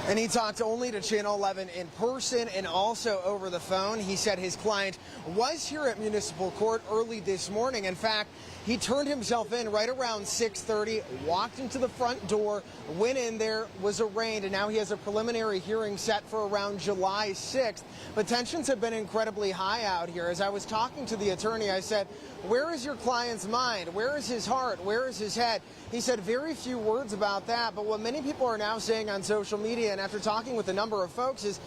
And he talked only to Channel 11 in person and also over the phone. He said his client was here at municipal court early this morning. In fact, he turned himself in right around 6:30, walked into the front door, went in there, was arraigned, and now he has a preliminary hearing set for around July 6th. But tensions have been incredibly high out here. As I was talking to the attorney, I said, "Where is your client's mind? Where is his heart? Where is his head?" He said very few words about that, but what many people are now saying on social media and after talking with a number of folks is,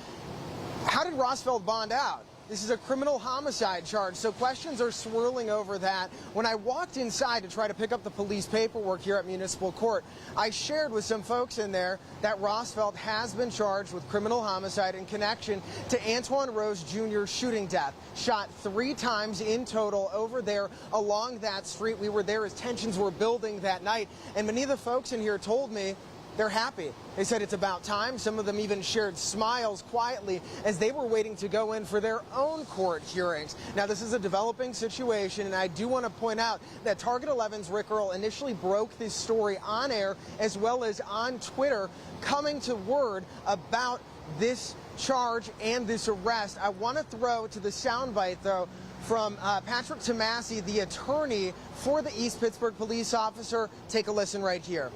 how did Rosfeld bond out? This is a criminal homicide charge, so questions are swirling over that. When I walked inside to try to pick up the police paperwork here at municipal court, I shared with some folks in there that Rosfeld has been charged with criminal homicide in connection to Antwon Rose Jr.'s shooting death. Shot 3 times in total over there along that street. We were there as tensions were building that night, and many of the folks in here told me they're happy. They said it's about time. Some of them even shared smiles quietly as they were waiting to go in for their own court hearings. Now, this is a developing situation, and I do want to point out that Target 11's Rick Earl initially broke this story on air as well as on Twitter, coming to word about this charge and this arrest. I want to throw to the soundbite, though, from Patrick Tomasi, the attorney for the East Pittsburgh police officer. Take a listen right here.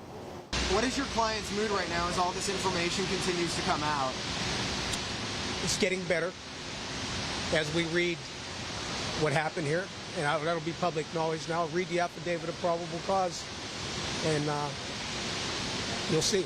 What is your client's mood right now as all this information continues to come out? It's getting better as we read what happened here, and that'll be public knowledge now. Read the affidavit of probable cause, and you'll see.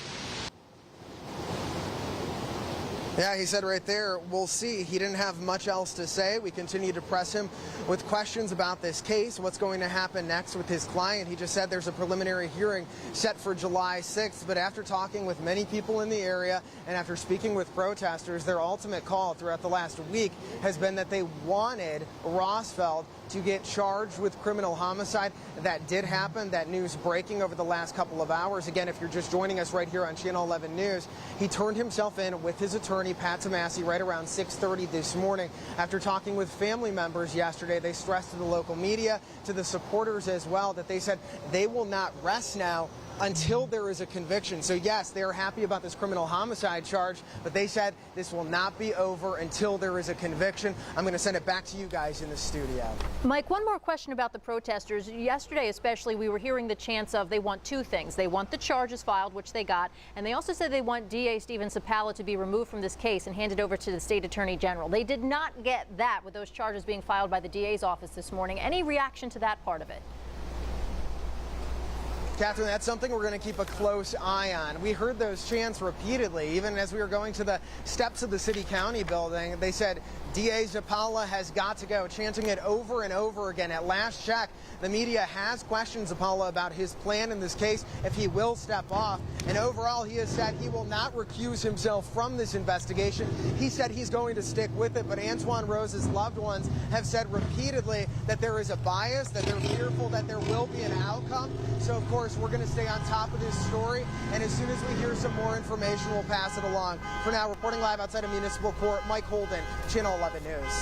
Yeah, he said right there, we'll see. He didn't have much else to say. We continue to press him with questions about this case, what's going to happen next with his client. He just said there's a preliminary hearing set for July 6th, but after talking with many people in the area and after speaking with protesters, their ultimate call throughout the last week has been that they wanted Rosfeld to get charged with criminal homicide. That did happen. That news breaking over the last couple of hours. Again, if you're just joining us right here on Channel 11 News, he turned himself in with his attorney, Pat Tomasi, right around 6:30 this morning. After talking with family members yesterday, they stressed to the local media, to the supporters as well, that they said they will not rest now until there is a conviction. So yes, they are happy about this criminal homicide charge, but they said this will not be over until there is a conviction. I'm going to send it back to you guys in the studio. Mike, one more question about the protesters. Yesterday especially, we were hearing the chants of they want 2 things. They want the charges filed, which they got, and they also said they want DA Stephen Sapala to be removed from this case and handed over to the state attorney general. They did not get that with those charges being filed by the DA's office this morning. Any reaction to that part of it? Catherine, that's something we're going to keep a close eye on. We heard those chants repeatedly, even as we were going to the steps of the city-county building. They said, DA Zapala has got to go, chanting it over and over again. At last check, the media has questioned Zapala about his plan in this case, if he will step off. And overall, he has said he will not recuse himself from this investigation. He said he's going to stick with it, but Antwon Rose's loved ones have said repeatedly that there is a bias, that they're fearful that there will be an outcome. So, of course, we're going to stay on top of this story, and as soon as we hear some more information, we'll pass it along. For now, reporting live outside of Municipal Court, Mike Holden, Channel 11 News.